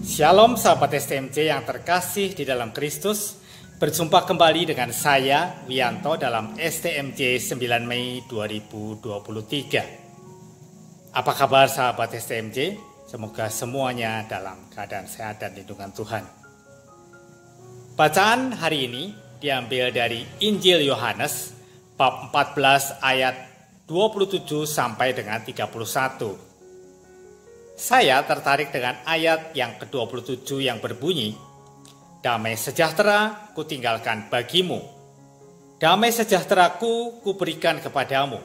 Shalom sahabat STMJ yang terkasih di dalam Kristus. Berjumpa kembali dengan saya Wianto dalam STMJ 9 Mei 2023. Apa kabar sahabat STMJ? Semoga semuanya dalam keadaan sehat dan lindungan Tuhan. Bacaan hari ini diambil dari Injil Yohanes bab 14 ayat 27 sampai dengan 31. Saya tertarik dengan ayat yang ke-27 yang berbunyi, "Damai sejahtera kutinggalkan bagimu, damai sejahteraku kuberikan kepadamu.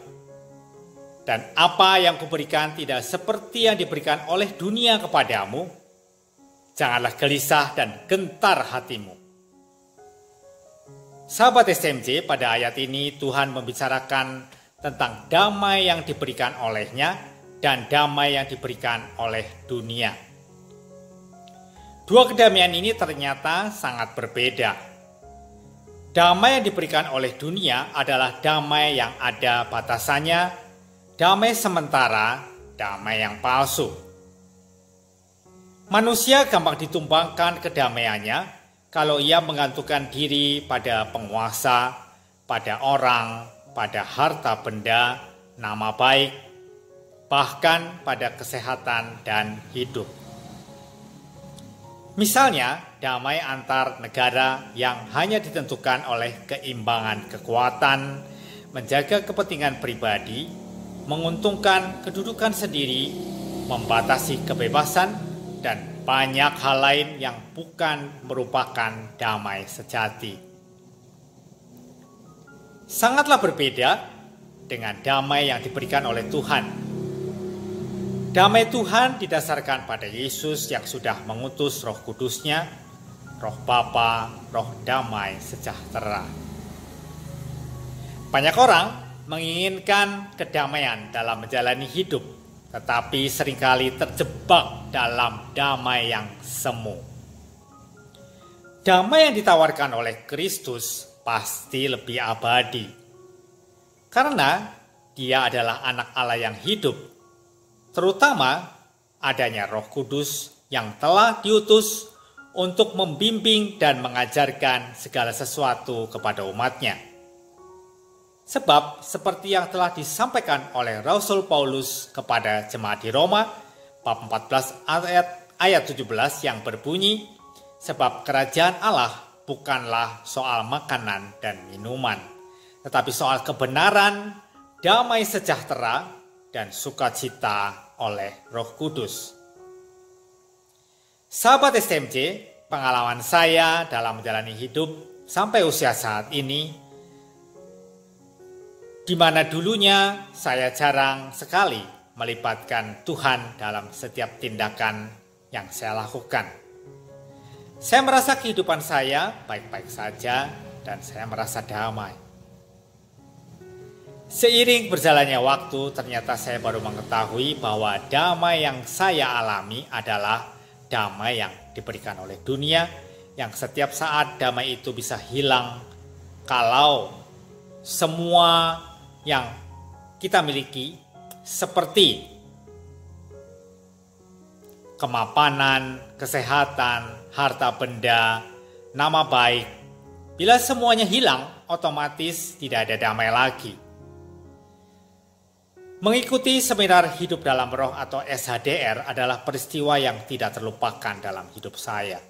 Dan apa yang kuberikan tidak seperti yang diberikan oleh dunia kepadamu. Janganlah gelisah dan gentar hatimu." Sahabat STMJ, pada ayat ini Tuhan membicarakan tentang damai yang diberikan olehnya dan damai yang diberikan oleh dunia. Dua kedamaian ini ternyata sangat berbeda. Damai yang diberikan oleh dunia adalah damai yang ada batasannya, damai sementara, damai yang palsu. Manusia gampang ditumbangkan kedamaiannya kalau ia menggantungkan diri pada penguasa, pada orang, pada harta benda, nama baik, bahkan pada kesehatan dan hidup. Misalnya, damai antar negara yang hanya ditentukan oleh keimbangan kekuatan, menjaga kepentingan pribadi, menguntungkan kedudukan sendiri, membatasi kebebasan, dan banyak hal lain yang bukan merupakan damai sejati. Sangatlah berbeda dengan damai yang diberikan oleh Tuhan. Damai Tuhan didasarkan pada Yesus yang sudah mengutus Roh Kudus-Nya, Roh Bapa, Roh damai sejahtera. Banyak orang menginginkan kedamaian dalam menjalani hidup, tetapi seringkali terjebak dalam damai yang semu. Damai yang ditawarkan oleh Kristus pasti lebih abadi, karena Dia adalah anak Allah yang hidup, terutama adanya Roh Kudus yang telah diutus untuk membimbing dan mengajarkan segala sesuatu kepada umatnya. Sebab seperti yang telah disampaikan oleh Rasul Paulus kepada jemaat di Roma, bab 14 ayat 17 yang berbunyi, "Sebab kerajaan Allah bukanlah soal makanan dan minuman, tetapi soal kebenaran, damai sejahtera, dan sukacita oleh Roh Kudus." Sahabat STMJ, pengalaman saya dalam menjalani hidup sampai usia saat ini, di mana dulunya saya jarang sekali melibatkan Tuhan dalam setiap tindakan yang saya lakukan. Saya merasa kehidupan saya baik-baik saja dan saya merasa damai. Seiring berjalannya waktu, ternyata saya baru mengetahui bahwa damai yang saya alami adalah damai yang diberikan oleh dunia, yang setiap saat damai itu bisa hilang kalau semua yang kita miliki seperti kemapanan, kesehatan, harta benda, nama baik, bila semuanya hilang, otomatis tidak ada damai lagi. Mengikuti seminar hidup dalam roh atau SHDR adalah peristiwa yang tidak terlupakan dalam hidup saya.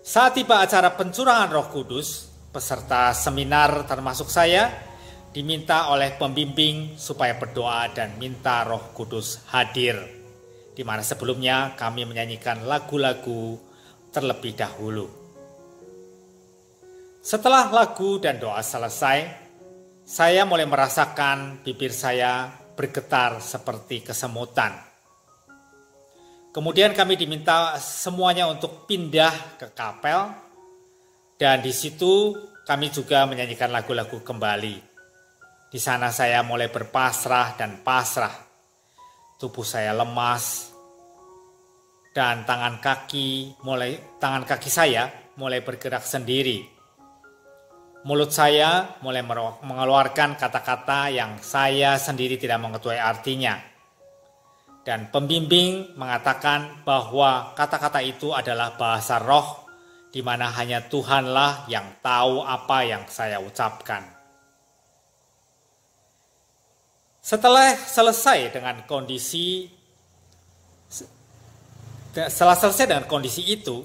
Saat tiba acara pencurahan Roh Kudus, peserta seminar termasuk saya diminta oleh pembimbing supaya berdoa dan minta Roh Kudus hadir, di mana sebelumnya kami menyanyikan lagu-lagu terlebih dahulu. Setelah lagu dan doa selesai, saya mulai merasakan bibir saya bergetar seperti kesemutan. Kemudian kami diminta semuanya untuk pindah ke kapel, dan di situ kami juga menyanyikan lagu-lagu kembali. Di sana saya mulai berpasrah dan pasrah. Tubuh saya lemas dan tangan kaki saya mulai bergerak sendiri. Mulut saya mulai mengeluarkan kata-kata yang saya sendiri tidak mengetahui artinya. Dan pembimbing mengatakan bahwa kata-kata itu adalah bahasa roh, di mana hanya Tuhanlah yang tahu apa yang saya ucapkan. Setelah selesai dengan kondisi itu,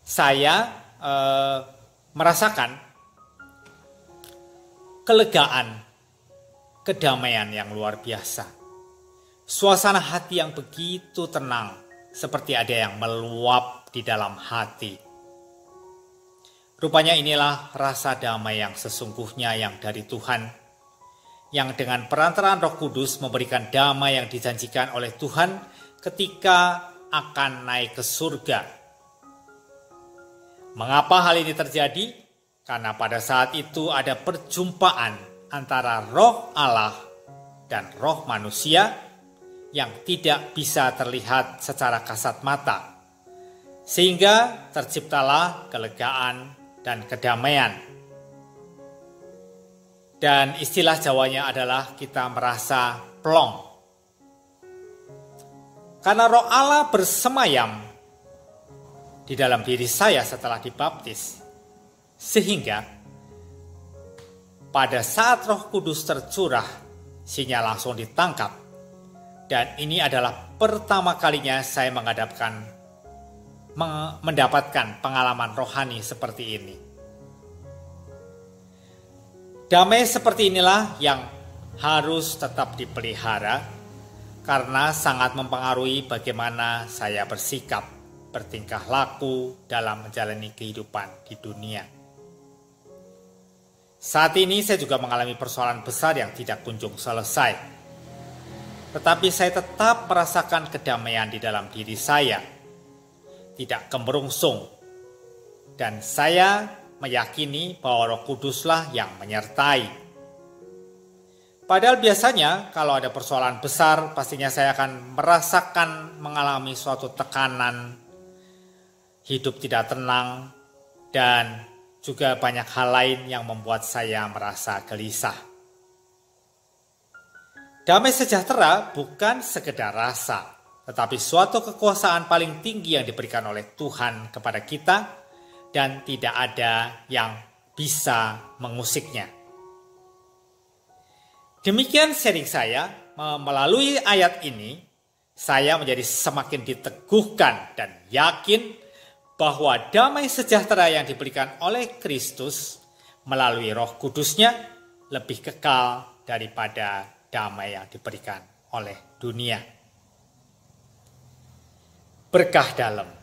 saya merasakan kelegaan, kedamaian yang luar biasa. Suasana hati yang begitu tenang, seperti ada yang meluap di dalam hati. Rupanya inilah rasa damai yang sesungguhnya yang dari Tuhan, yang dengan perantaraan Roh Kudus memberikan damai yang dijanjikan oleh Tuhan ketika akan naik ke surga. Mengapa hal ini terjadi? Karena pada saat itu ada perjumpaan antara roh Allah dan roh manusia yang tidak bisa terlihat secara kasat mata, sehingga terciptalah kelegaan dan kedamaian. Dan istilah Jawanya adalah kita merasa plong. Karena roh Allah bersemayam di dalam diri saya setelah dibaptis. Sehingga pada saat Roh Kudus tercurah, sinyal langsung ditangkap. Dan ini adalah pertama kalinya saya mendapatkan pengalaman rohani seperti ini. Damai seperti inilah yang harus tetap dipelihara karena sangat mempengaruhi bagaimana saya bersikap, bertingkah laku dalam menjalani kehidupan di dunia. Saat ini saya juga mengalami persoalan besar yang tidak kunjung selesai. Tetapi saya tetap merasakan kedamaian di dalam diri saya, tidak kemerungsung. Dan saya meyakini bahwa Roh Kuduslah yang menyertai. Padahal biasanya kalau ada persoalan besar, pastinya saya akan merasakan mengalami suatu tekanan, hidup tidak tenang, dan juga banyak hal lain yang membuat saya merasa gelisah. Damai sejahtera bukan sekedar rasa, tetapi suatu kekuasaan paling tinggi yang diberikan oleh Tuhan kepada kita, dan tidak ada yang bisa mengusiknya. Demikian sharing saya. Melalui ayat ini, saya menjadi semakin diteguhkan dan yakin bahwa damai sejahtera yang diberikan oleh Kristus melalui Roh Kudusnya lebih kekal daripada damai yang diberikan oleh dunia. Berkah dalam.